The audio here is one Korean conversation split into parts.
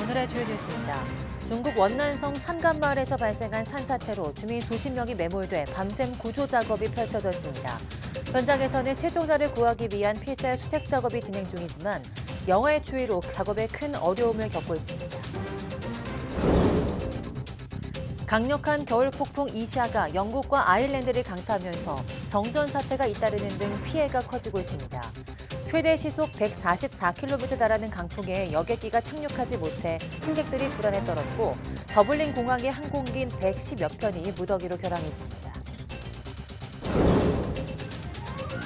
오늘의 주요 뉴스입니다. 중국 원난성 산간마을에서 발생한 산사태로 주민 수십 명이 매몰돼 밤샘 구조 작업이 펼쳐졌습니다. 현장에서는 실종자를 구하기 위한 필살 수색 작업이 진행 중이지만 영하의 추위로 작업에 큰 어려움을 겪고 있습니다. 강력한 겨울 폭풍 이샤가 영국과 아일랜드를 강타하면서 정전 사태가 잇따르는 등 피해가 커지고 있습니다. 최대 시속 144km에 달하는 강풍에 여객기가 착륙하지 못해 승객들이 불안에 떨었고 더블린 공항의 항공기인 110여 편이 무더기로 결항했습니다.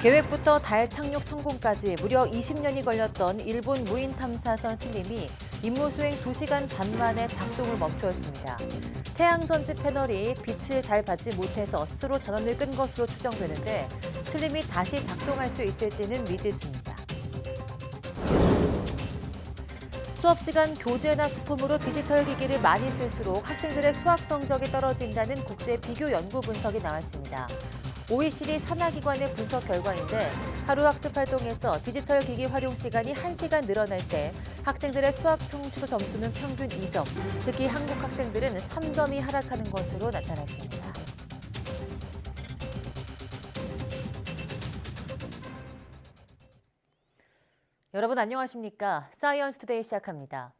계획부터 달 착륙 성공까지 무려 20년이 걸렸던 일본 무인 탐사선 슬림이 임무 수행 2시간 반 만에 작동을 멈추었습니다. 태양 전지 패널이 빛을 잘 받지 못해서 스스로 전원을 끈 것으로 추정되는데 슬림이 다시 작동할 수 있을지는 미지수입니다. 수업 시간 교재나 소품으로 디지털 기기를 많이 쓸수록 학생들의 수학 성적이 떨어진다는 국제 비교 연구 분석이 나왔습니다. OECD 산하기관의 분석 결과인데 하루 학습 활동에서 디지털 기기 활용 시간이 1시간 늘어날 때 학생들의 수학 청취도 점수는 평균 2점, 특히 한국 학생들은 3점이 하락하는 것으로 나타났습니다. 여러분 안녕하십니까? 사이언스 투데이 시작합니다.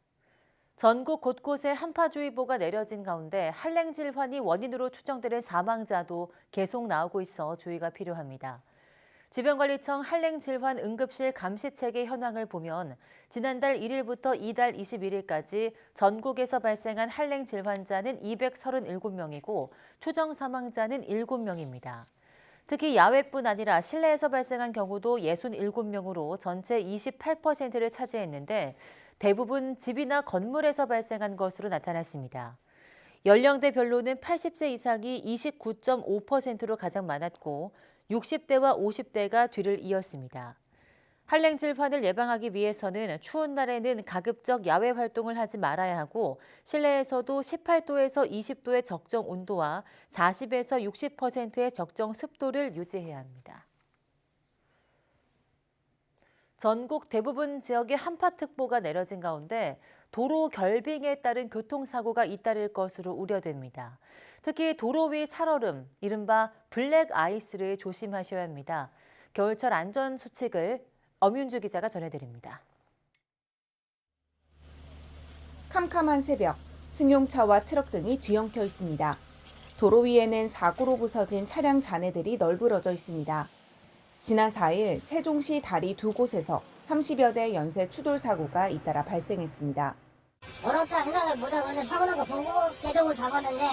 전국 곳곳에 한파주의보가 내려진 가운데 한랭 질환이 원인으로 추정되는 사망자도 계속 나오고 있어 주의가 필요합니다. 질병관리청 한랭 질환 응급실 감시체계 현황을 보면 지난달 1일부터 이달 21일까지 전국에서 발생한 한랭 질환자는 237명이고 추정 사망자는 7명입니다. 특히 야외뿐 아니라 실내에서 발생한 경우도 67명으로 전체 28%를 차지했는데 대부분 집이나 건물에서 발생한 것으로 나타났습니다. 연령대별로는 80세 이상이 29.5%로 가장 많았고 60대와 50대가 뒤를 이었습니다. 한랭 질환을 예방하기 위해서는 추운 날에는 가급적 야외 활동을 하지 말아야 하고 실내에서도 18도에서 20도의 적정 온도와 40에서 60%의 적정 습도를 유지해야 합니다. 전국 대부분 지역에 한파특보가 내려진 가운데 도로 결빙에 따른 교통사고가 잇따를 것으로 우려됩니다. 특히 도로 위 살얼음, 이른바 블랙 아이스를 조심하셔야 합니다. 겨울철 안전 수칙을 엄윤주 기자가 전해드립니다. 캄캄한 새벽, 승용차와 트럭 등이 뒤엉켜 있습니다. 도로 위에는 사고로 부서진 차량 잔해들이 널브러져 있습니다. 지난 4일 세종시 다리 두 곳에서 30여 대 연쇄 추돌 사고가 잇따라 발생했습니다. 얼었다 생각을 못하고 사고 난 거 보고 제동을 잡았는데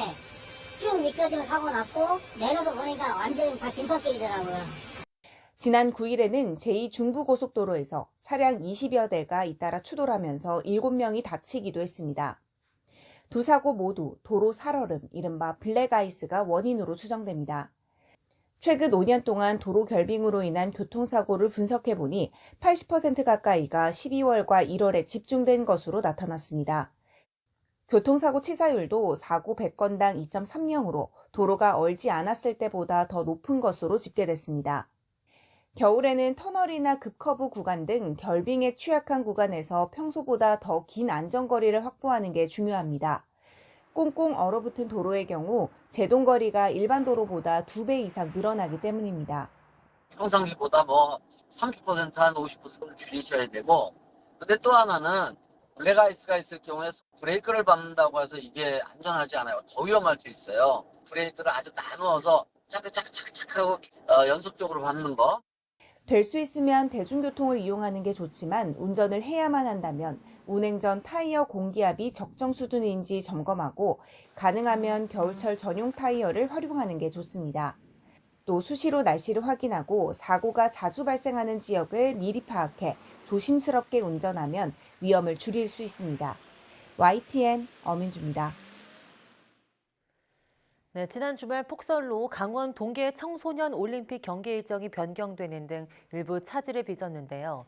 쭉 미끄러지면 사고 났고 내려서 보니까 완전히 다 빈박길이더라고요. 지난 9일에는 제2중부고속도로에서 차량 20여 대가 잇따라 추돌하면서 7명이 다치기도 했습니다. 두 사고 모두 도로 살얼음, 이른바 블랙아이스가 원인으로 추정됩니다. 최근 5년 동안 도로 결빙으로 인한 교통사고를 분석해보니 80% 가까이가 12월과 1월에 집중된 것으로 나타났습니다. 교통사고 치사율도 사고 100건당 2.30으로 도로가 얼지 않았을 때보다 더 높은 것으로 집계됐습니다. 겨울에는 터널이나 급커브 구간 등 결빙에 취약한 구간에서 평소보다 더 긴 안전거리를 확보하는 게 중요합니다. 꽁꽁 얼어붙은 도로의 경우 제동거리가 일반 도로보다 2배 이상 늘어나기 때문입니다. 평상시보다 30% 한 50%를 줄이셔야 되고, 근데 또 하나는 블랙아이스가 있을 경우에 브레이크를 밟는다고 해서 이게 안전하지 않아요. 더 위험할 수 있어요. 브레이크를 아주 나누어서 차크차크차크 하고 연속적으로 밟는 거. 될 수 있으면 대중교통을 이용하는 게 좋지만 운전을 해야만 한다면 운행 전 타이어 공기압이 적정 수준인지 점검하고 가능하면 겨울철 전용 타이어를 활용하는 게 좋습니다. 또 수시로 날씨를 확인하고 사고가 자주 발생하는 지역을 미리 파악해 조심스럽게 운전하면 위험을 줄일 수 있습니다. YTN 엄인주입니다. 네, 지난 주말 폭설로 강원 동계 청소년 올림픽 경기 일정이 변경되는 등 일부 차질을 빚었는데요.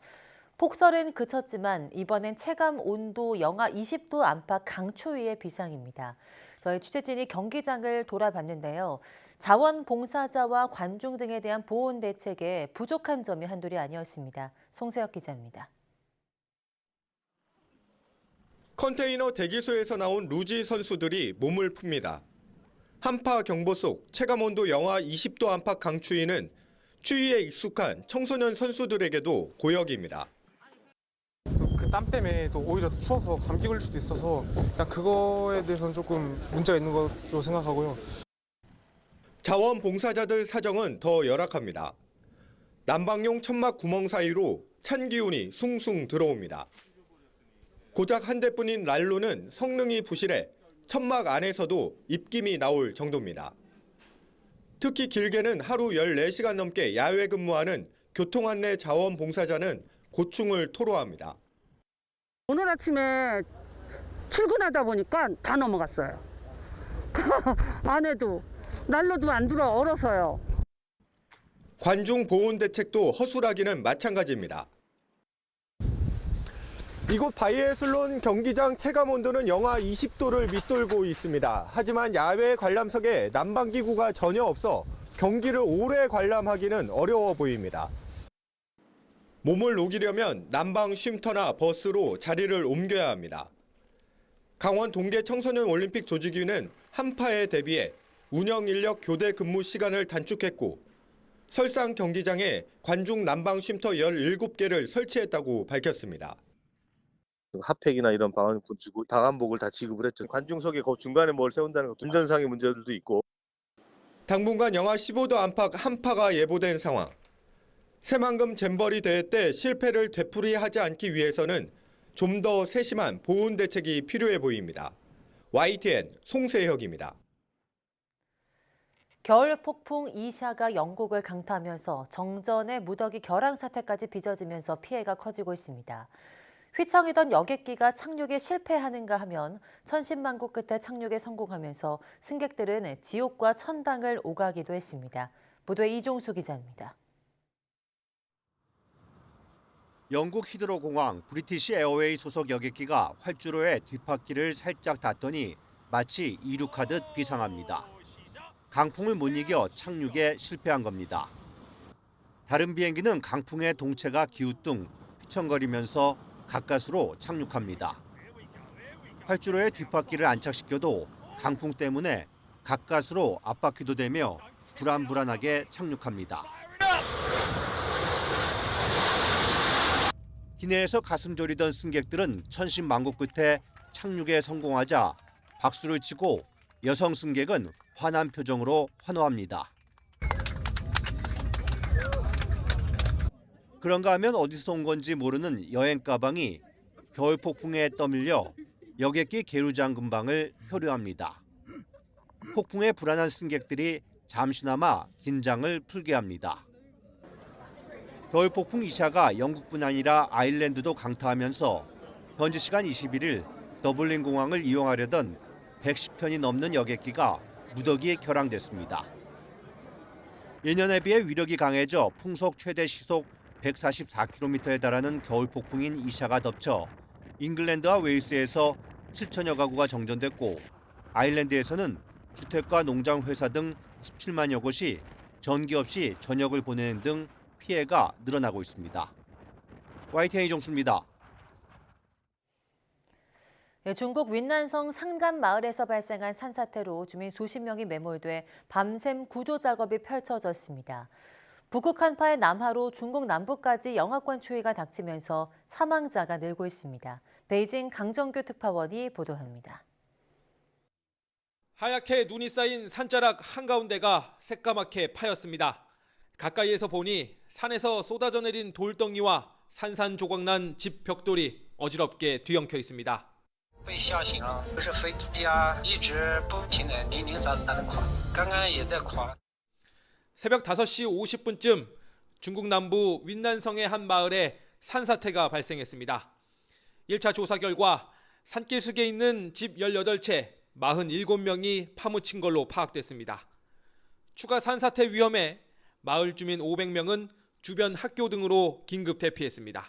폭설은 그쳤지만 이번엔 체감 온도 영하 20도 안팎 강추위의 비상입니다. 저희 취재진이 경기장을 돌아봤는데요. 자원봉사자와 관중 등에 대한 보온 대책에 부족한 점이 한둘이 아니었습니다. 송세혁 기자입니다. 컨테이너 대기소에서 나온 루지 선수들이 몸을 풉니다. 한파 경보 속 체감온도 영하 20도 안팎 강추위는 추위에 익숙한 청소년 선수들에게도 고역입니다. 그 땀 때문에 또 오히려 추워서 감기 걸릴 수도 있어서 일단 그거에 대해서는 조금 문제가 있는 걸로 생각하고요. 자원봉사자들 사정은 더 열악합니다. 난방용 천막 구멍 사이로 찬 기운이 숭숭 들어옵니다. 고작 한 대뿐인 난로는 성능이 부실해 천막 안에서도 입김이 나올 정도입니다. 특히 길게는 하루 14시간 넘게 야외 근무하는 교통안내 자원봉사자는 고충을 토로합니다. 오늘 아침에 출근하다 보니까 다 넘어갔어요. 안에도 난로도 안 들어 얼어서요. 관중 보온 대책도 허술하기는 마찬가지입니다. 이곳 바이애슬론 경기장 체감 온도는 영하 20도를 밑돌고 있습니다. 하지만 야외 관람석에 난방기구가 전혀 없어 경기를 오래 관람하기는 어려워 보입니다. 몸을 녹이려면 난방 쉼터나 버스로 자리를 옮겨야 합니다. 강원 동계 청소년 올림픽 조직위는 한파에 대비해 운영 인력 교대 근무 시간을 단축했고 설상 경기장에 관중 난방 쉼터 17개를 설치했다고 밝혔습니다. 핫팩이나 이런 방한용품 주고 방한복을 다 지급을 했죠. 관중석에 그 중간에 뭘 세운다는 것도 운전상의 문제들도 있고. 당분간 영하 15도 안팎 한파가 예보된 상황. 새만금 잼버리 대회 때 실패를 되풀이하지 않기 위해서는 좀 더 세심한 보온 대책이 필요해 보입니다. YTN 송세혁입니다. 겨울 폭풍 이샤가 영국을 강타하면서 정전의 무더기 결항 사태까지 빚어지면서 피해가 커지고 있습니다. 휘청이던 여객기가 착륙에 실패하는가 하면 천신만고 끝에 착륙에 성공하면서 승객들은 지옥과 천당을 오가기도 했습니다. 보도에 이종수 기자입니다. 영국 히드로 공항 브리티시 에어웨이 소속 여객기가 활주로에 뒷바퀴를 살짝 닿더니 마치 이륙하듯 비상합니다. 강풍을 못 이겨 착륙에 실패한 겁니다. 다른 비행기는 강풍의 동체가 기우뚱 휘청거리면서 가까스로 착륙합니다. 활주로에 뒷바퀴를 안착시켜도 강풍 때문에 가까스로 앞바퀴도 되며 불안불안하게 착륙합니다. 기내에서 가슴 졸이던 승객들은 천신만고 끝에 착륙에 성공하자 박수를 치고 여성 승객은 환한 표정으로 환호합니다. 그런가 하면 어디서 온 건지 모르는 여행 가방이 겨울 폭풍에 떠밀려 여객기 계류장 근방을 표류합니다. 폭풍에 불안한 승객들이 잠시나마 긴장을 풀게 합니다. 겨울 폭풍 이샤가 영국뿐 아니라 아일랜드도 강타하면서 현지 시간 21일 더블린 공항을 이용하려던 110편이 넘는 여객기가 무더기에 결항됐습니다. 예년에 비해 위력이 강해져 풍속 최대 시속 144km에 달하는 겨울 폭풍인 이샤가 덮쳐 잉글랜드와 웨일스에서 7천여 가구가 정전됐고 아일랜드에서는 주택과 농장 회사 등 17만여 곳이 전기 없이 전역을 보내는 등 피해가 늘어나고 있습니다. YTN 이종수입니다. 중국 윈난성 산간 마을에서 발생한 산사태로 주민 수십 명이 매몰돼 밤샘 구조 작업이 펼쳐졌습니다. 북극 한파의 남하로 중국 남부까지 영하권 추위가 닥치면서 사망자가 늘고 있습니다. 베이징 강정규 특파원이 보도합니다. 하얗게 눈이 쌓인 산자락 한가운데가 새까맣게 파였습니다. 가까이에서 보니 산에서 쏟아져 내린 돌덩이와 산산조각난 집 벽돌이 어지럽게 뒤엉켜 있습니다. 새벽 5시 50분쯤 중국 남부 윈난성의 한 마을에 산사태가 발생했습니다. 1차 조사 결과 산길속에 있는 집 18채 47명이 파묻힌 걸로 파악됐습니다. 추가 산사태 위험에 마을 주민 500명은 주변 학교 등으로 긴급 대피했습니다.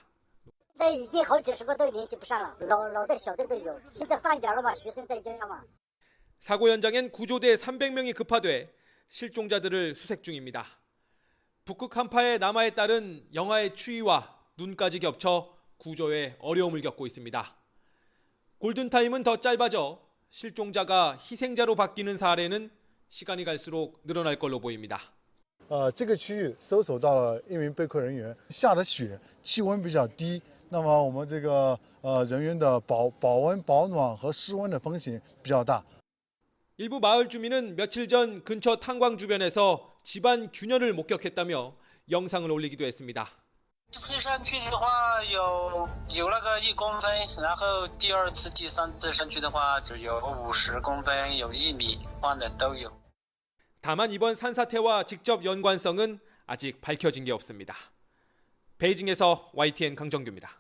사고 현장엔 구조대 300명이 급파돼 실종자들을 수색 중입니다. 북극 한파의 남하에 따른 영하의 추위와 눈까지 겹쳐 구조에 어려움을 겪고 있습니다. 골든타임은 더 짧아져 실종자가 희생자로 바뀌는 사례는 시간이 갈수록 늘어날 걸로 보입니다. 这个区域搜索到了一名被困人员，下着雪，气温比较低，那么我们这个人员的保温、保暖和失温的风险比较大。 일부 마을 주민은 며칠 전 근처 탄광 주변에서 집안 균열을 목격했다며 영상을 올리기도 했습니다. 次山区的话有那个1公分，然后第二次、第三次山区的话就有50公分，有1米宽的都有。 다만 이번 산사태와 직접 연관성은 아직 밝혀진 게 없습니다. 베이징에서 YTN 강정규입니다.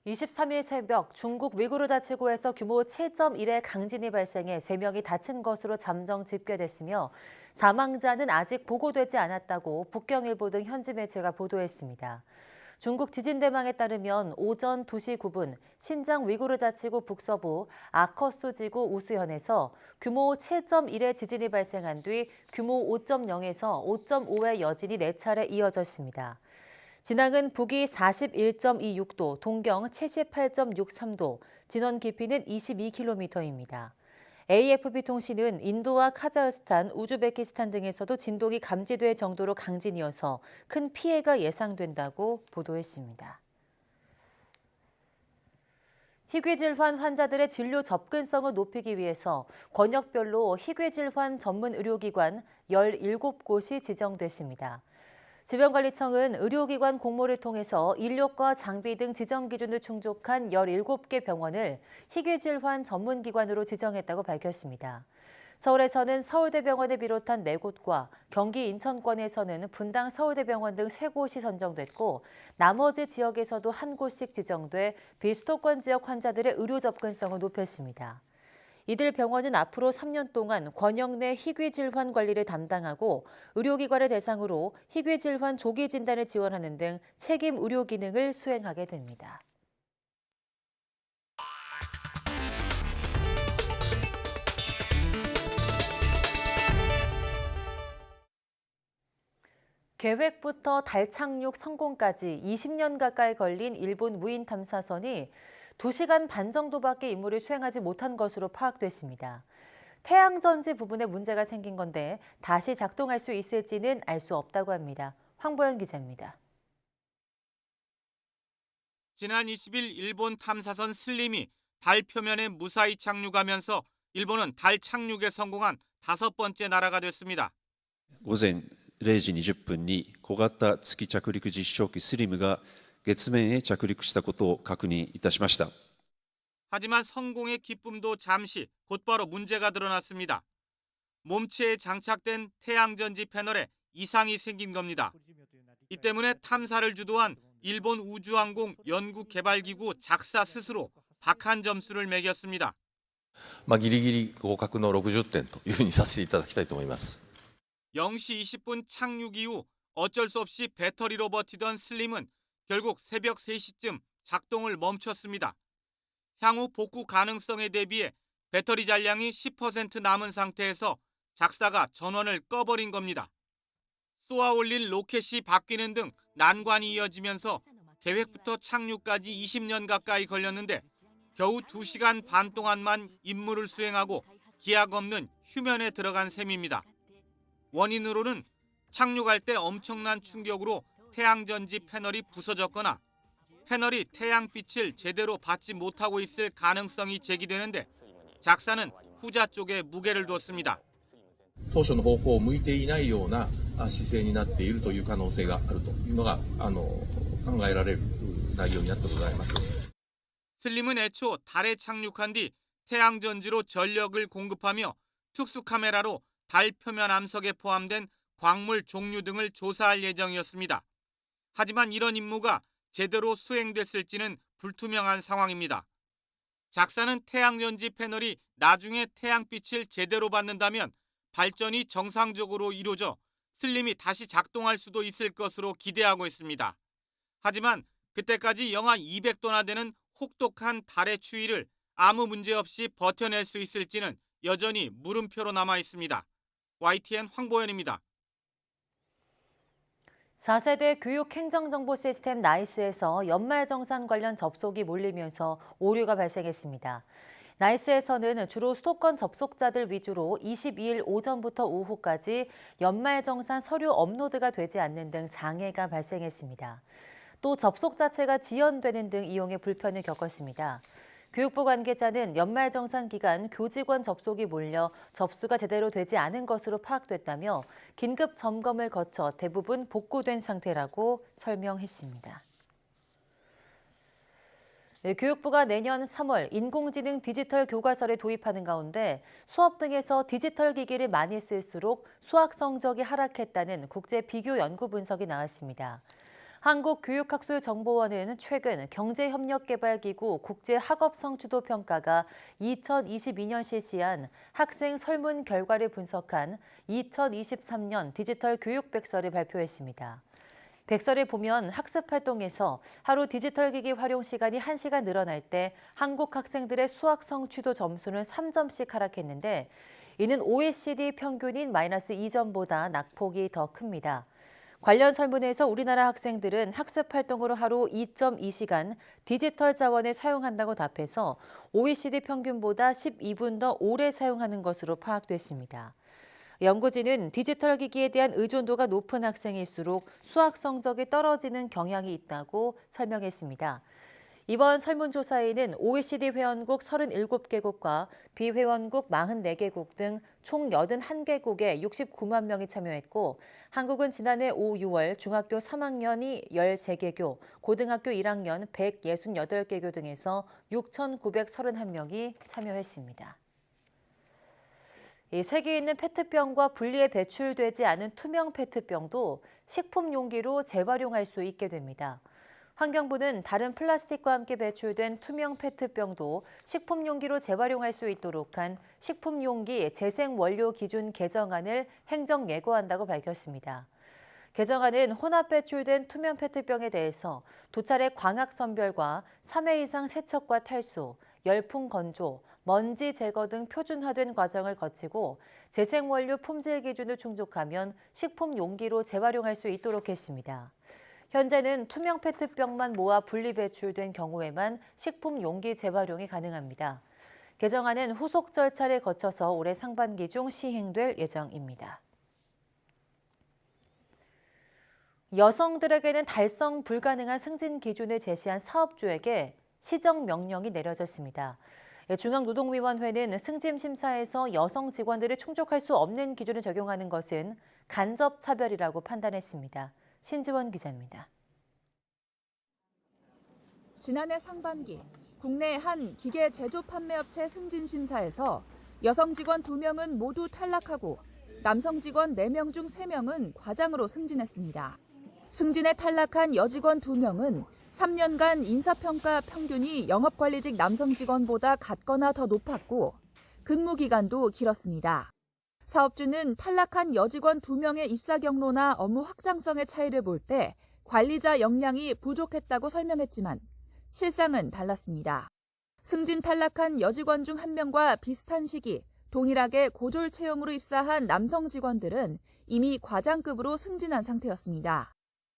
23일 새벽 중국 위구르 자치구에서 규모 7.1의 강진이 발생해 3명이 다친 것으로 잠정 집계됐으며 사망자는 아직 보고되지 않았다고 북경일보 등 현지 매체가 보도했습니다. 중국 지진대망에 따르면 오전 2시 9분 신장 위구르 자치구 북서부 아커수 지구 우스현에서 규모 7.1의 지진이 발생한 뒤 규모 5.0에서 5.5의 여진이 4차례 이어졌습니다. 진앙은 북위 41.26도, 동경 78.63도, 진원 깊이는 22km입니다. AFP 통신은 인도와 카자흐스탄, 우즈베키스탄 등에서도 진동이 감지될 정도로 강진이어서 큰 피해가 예상된다고 보도했습니다. 희귀질환 환자들의 진료 접근성을 높이기 위해서 권역별로 희귀질환 전문 의료기관 17곳이 지정됐습니다. 질병관리청은 의료기관 공모를 통해서 인력과 장비 등 지정 기준을 충족한 17개 병원을 희귀질환 전문기관으로 지정했다고 밝혔습니다. 서울에서는 서울대병원을 비롯한 4곳과 경기 인천권에서는 분당 서울대병원 등 3곳이 선정됐고 나머지 지역에서도 1곳씩 지정돼 비수도권 지역 환자들의 의료 접근성을 높였습니다. 이들 병원은 앞으로 3년 동안 권역 내 희귀질환 관리를 담당하고 의료기관을 대상으로 희귀질환 조기 진단을 지원하는 등 책임 의료 기능을 수행하게 됩니다. 계획부터 달 착륙 성공까지 20년 가까이 걸린 일본 무인 탐사선이 2시간 반 정도밖에 임무를 수행하지 못한 것으로 파악됐습니다. 태양전지 부분에 문제가 생긴 건데 다시 작동할 수 있을지는 알 수 없다고 합니다. 황보연 기자입니다. 지난 20일 일본 탐사선 슬림이 달 표면에 무사히 착륙하면서 일본은 달 착륙에 성공한 5번째 나라가 됐습니다. 午前0時20分に小型月着陸実証機スリムが月面へ着陸したことを確認いたしました。 하지만 성공의 기쁨도 잠시 곧바로 문제가 드러났습니다. 몸체에 장착된 태양전지 패널에 이상이 생긴 겁니다. 이 때문에 탐사를 주도한 일본 우주항공 연구개발기구 작사 스스로 박한 점수를 매겼습니다. ギリギリ合格の60点というふうにさせていただきたいと思います。 0시 20분 착륙 이후 어쩔 수 없이 배터리로 버티던 슬림은 결국 새벽 3시쯤 작동을 멈췄습니다. 향후 복구 가능성에 대비해 배터리 잔량이 10% 남은 상태에서 작사가 전원을 꺼버린 겁니다. 쏘아 올릴 로켓이 바뀌는 등 난관이 이어지면서 계획부터 착륙까지 20년 가까이 걸렸는데 겨우 2시간 반 동안만 임무를 수행하고 기약 없는 휴면에 들어간 셈입니다. 원인으로는 착륙할 때 엄청난 충격으로 태양전지 패널이 부서졌거나 패널이 태양빛을 제대로 받지 못하고 있을 가능성이 제기되는데 작사는 후자 쪽에 무게를 뒀습니다. 当初の方向を向いていないような姿勢になっているという可能性があるというのが考えられる内容になってございます。 슬림은 애초 달에 착륙한 뒤 태양전지로 전력을 공급하며 특수 카메라로 달 표면 암석에 포함된 광물 종류 등을 조사할 예정이었습니다. 하지만 이런 임무가 제대로 수행됐을지는 불투명한 상황입니다. 작사는 태양전지 패널이 나중에 태양빛을 제대로 받는다면 발전이 정상적으로 이루어져 슬림이 다시 작동할 수도 있을 것으로 기대하고 있습니다. 하지만 그때까지 영하 200도나 되는 혹독한 달의 추위를 아무 문제 없이 버텨낼 수 있을지는 여전히 물음표로 남아 있습니다. YTN 황보현입니다. 4세대 교육행정정보 시스템 나이스에서 연말정산 관련 접속이 몰리면서 오류가 발생했습니다. 나이스에서는 주로 수도권 접속자들 위주로 22일 오전부터 오후까지 연말정산 서류 업로드가 되지 않는 등 장애가 발생했습니다. 또 접속 자체가 지연되는 등 이용에 불편을 겪었습니다. 교육부 관계자는 연말정산 기간 교직원 접속이 몰려 접수가 제대로 되지 않은 것으로 파악됐다며 긴급 점검을 거쳐 대부분 복구된 상태라고 설명했습니다. 교육부가 내년 3월 인공지능 디지털 교과서를 도입하는 가운데 수업 등에서 디지털 기기를 많이 쓸수록 수학 성적이 하락했다는 국제 비교 연구 분석이 나왔습니다. 한국교육학술정보원은 최근 경제협력개발기구 국제학업성취도평가가 2022년 실시한 학생 설문 결과를 분석한 2023년 디지털 교육백서를 발표했습니다. 백서를 보면 학습활동에서 하루 디지털 기기 활용 시간이 1시간 늘어날 때 한국 학생들의 수학 성취도 점수는 3점씩 하락했는데 이는 OECD 평균인 마이너스 2점보다 낙폭이 더 큽니다. 관련 설문에서 우리나라 학생들은 학습활동으로 하루 2.2시간 디지털 자원을 사용한다고 답해서 OECD 평균보다 12분 더 오래 사용하는 것으로 파악됐습니다. 연구진은 디지털 기기에 대한 의존도가 높은 학생일수록 수학 성적이 떨어지는 경향이 있다고 설명했습니다. 이번 설문조사에는 OECD 회원국 37개국과 비회원국 44개국 등 총 81개국의 69만 명이 참여했고 한국은 지난해 5, 6월 중학교 3학년이 13개교, 고등학교 1학년 168개교 등에서 6,931명이 참여했습니다. 색이 있는 페트병과 분리해 배출되지 않은 투명 페트병도 식품 용기로 재활용할 수 있게 됩니다. 환경부는 다른 플라스틱과 함께 배출된 투명 페트병도 식품 용기로 재활용할 수 있도록 한 식품용기 재생원료 기준 개정안을 행정 예고한다고 밝혔습니다. 개정안은 혼합 배출된 투명 페트병에 대해서 두 차례 광학 선별과 3회 이상 세척과 탈수, 열풍 건조, 먼지 제거 등 표준화된 과정을 거치고 재생원료 품질 기준을 충족하면 식품 용기로 재활용할 수 있도록 했습니다. 현재는 투명 페트병만 모아 분리 배출된 경우에만 식품 용기 재활용이 가능합니다. 개정안은 후속 절차를 거쳐서 올해 상반기 중 시행될 예정입니다. 여성들에게는 달성 불가능한 승진 기준을 제시한 사업주에게 시정 명령이 내려졌습니다. 중앙노동위원회는 승진 심사에서 여성 직원들을 충족할 수 없는 기준을 적용하는 것은 간접 차별이라고 판단했습니다. 신지원 기자입니다. 지난해 상반기 국내 한 기계 제조 판매업체 승진 심사에서 여성 직원 2명은 모두 탈락하고 남성 직원 4명 중 3명은 과장으로 승진했습니다. 승진에 탈락한 여직원 2명은 3년간 인사평가 평균이 영업관리직 남성 직원보다 같거나 더 높았고 근무 기간도 길었습니다. 사업주는 탈락한 여직원 2명의 입사 경로나 업무 확장성의 차이를 볼 때 관리자 역량이 부족했다고 설명했지만 실상은 달랐습니다. 승진 탈락한 여직원 중 1명과 비슷한 시기 동일하게 고졸 채용으로 입사한 남성 직원들은 이미 과장급으로 승진한 상태였습니다.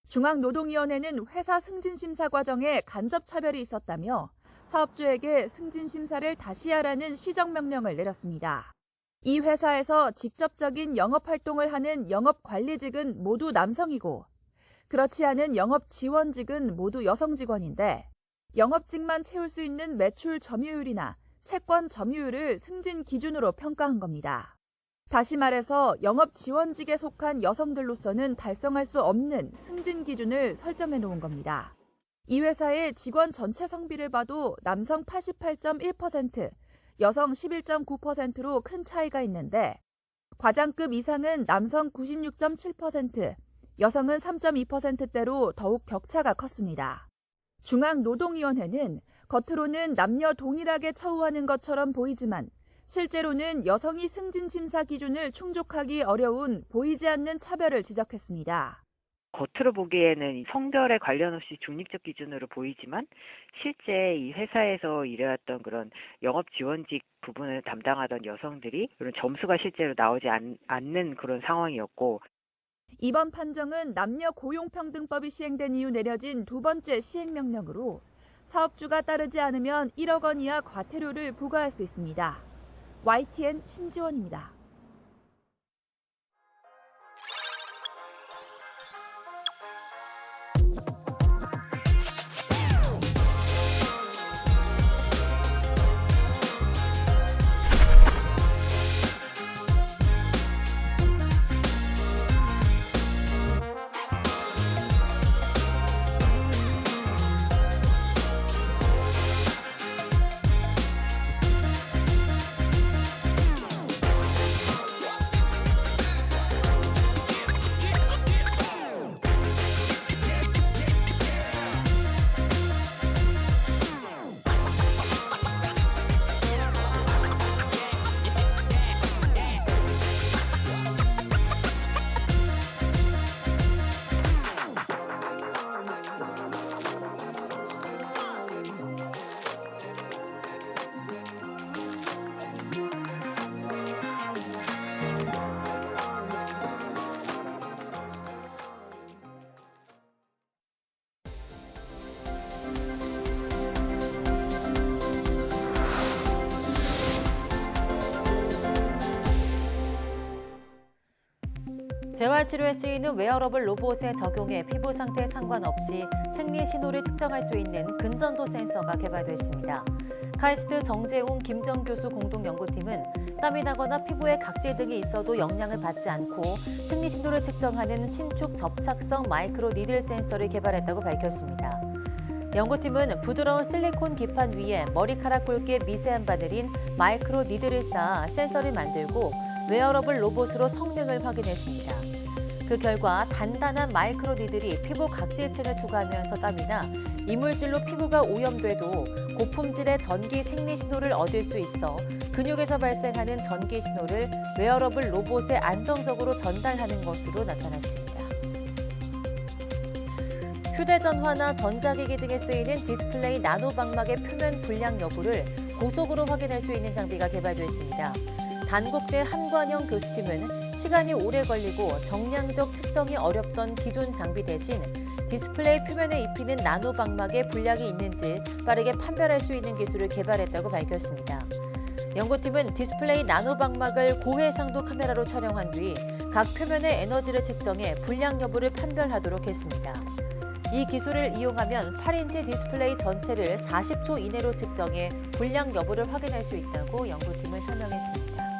중앙노동위원회는 회사 승진 심사 과정에 간접 차별이 있었다며 사업주에게 승진 심사를 다시 하라는 시정 명령을 내렸습니다. 이 회사에서 직접적인 영업 활동을 하는 영업관리직은 모두 남성이고 그렇지 않은 영업지원직은 모두 여성 직원인데 영업직만 채울 수 있는 매출 점유율이나 채권 점유율을 승진 기준으로 평가한 겁니다. 다시 말해서 영업지원직에 속한 여성들로서는 달성할 수 없는 승진 기준을 설정해 놓은 겁니다. 이 회사의 직원 전체 성비를 봐도 남성 88.1%, 여성 11.9%로 큰 차이가 있는데 과장급 이상은 남성 96.7%, 여성은 3.2%대로 더욱 격차가 컸습니다. 중앙노동위원회는 겉으로는 남녀 동일하게 처우하는 것처럼 보이지만 실제로는 여성이 승진 심사 기준을 충족하기 어려운 보이지 않는 차별을 지적했습니다. 겉으로 보기에는 성별에 관련 없이 중립적 기준으로 보이지만 실제 이 회사에서 일해왔던 그런 영업 지원직 부분을 담당하던 여성들이 그런 점수가 실제로 나오지 않는 그런 상황이었고 이번 판정은 남녀 고용평등법이 시행된 이후 내려진 두 번째 시행명령으로 사업주가 따르지 않으면 1억 원 이하 과태료를 부과할 수 있습니다. YTN 신지원입니다. 재활치료에 쓰이는 웨어러블 로봇에 적용해 피부 상태에 상관없이 생리 신호를 측정할 수 있는 근전도 센서가 개발됐습니다. 카이스트 정재웅, 김정 교수 공동 연구팀은 땀이 나거나 피부에 각질 등이 있어도 영향을 받지 않고 생리 신호를 측정하는 신축 접착성 마이크로 니들 센서를 개발했다고 밝혔습니다. 연구팀은 부드러운 실리콘 기판 위에 머리카락 굵기의 미세한 바늘인 마이크로 니들을 쌓아 센서를 만들고 웨어러블 로봇으로 성능을 확인했습니다. 그 결과 단단한 마이크로 니들이 피부 각질층을 투과하면서 땀이 나 이물질로 피부가 오염돼도 고품질의 전기 생리 신호를 얻을 수 있어 근육에서 발생하는 전기 신호를 웨어러블 로봇에 안정적으로 전달하는 것으로 나타났습니다. 휴대전화나 전자기기 등에 쓰이는 디스플레이 나노 방막의 표면 불량 여부를 고속으로 확인할 수 있는 장비가 개발됐습니다. 단국대 한관영 교수팀은 시간이 오래 걸리고 정량적 측정이 어렵던 기존 장비 대신 디스플레이 표면에 입히는 나노 방막에 불량이 있는지 빠르게 판별할 수 있는 기술을 개발했다고 밝혔습니다. 연구팀은 디스플레이 나노 방막을 고해상도 카메라로 촬영한 뒤 각 표면의 에너지를 측정해 불량 여부를 판별하도록 했습니다. 이 기술을 이용하면 8인치 디스플레이 전체를 40초 이내로 측정해 불량 여부를 확인할 수 있다고 연구팀은 설명했습니다.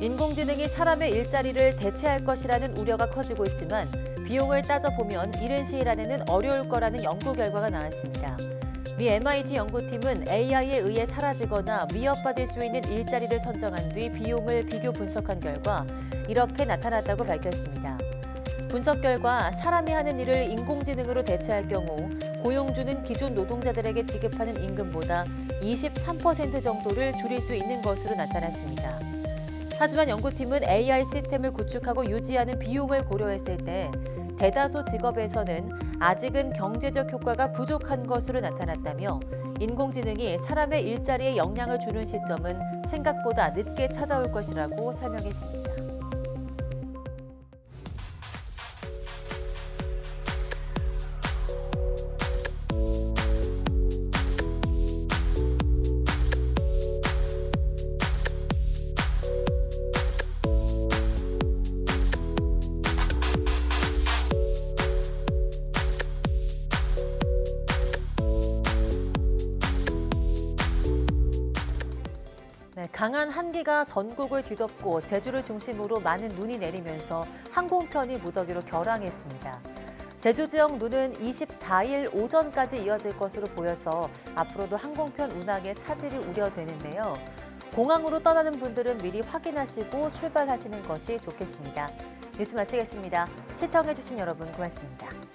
인공지능이 사람의 일자리를 대체할 것이라는 우려가 커지고 있지만 비용을 따져보면 이른 시일 안에는 어려울 거라는 연구 결과가 나왔습니다. 미 MIT 연구팀은 AI에 의해 사라지거나 위협받을 수 있는 일자리를 선정한 뒤 비용을 비교 분석한 결과 이렇게 나타났다고 밝혔습니다. 분석 결과 사람이 하는 일을 인공지능으로 대체할 경우 고용주는 기존 노동자들에게 지급하는 임금보다 23% 정도를 줄일 수 있는 것으로 나타났습니다. 하지만 연구팀은 AI 시스템을 구축하고 유지하는 비용을 고려했을 때 대다수 직업에서는 아직은 경제적 효과가 부족한 것으로 나타났다며 인공지능이 사람의 일자리에 영향을 주는 시점은 생각보다 늦게 찾아올 것이라고 설명했습니다. 강한 한기가 전국을 뒤덮고 제주를 중심으로 많은 눈이 내리면서 항공편이 무더기로 결항했습니다. 제주 지역 눈은 24일 오전까지 이어질 것으로 보여서 앞으로도 항공편 운항에 차질이 우려되는데요. 공항으로 떠나는 분들은 미리 확인하시고 출발하시는 것이 좋겠습니다. 뉴스 마치겠습니다. 시청해주신 여러분 고맙습니다.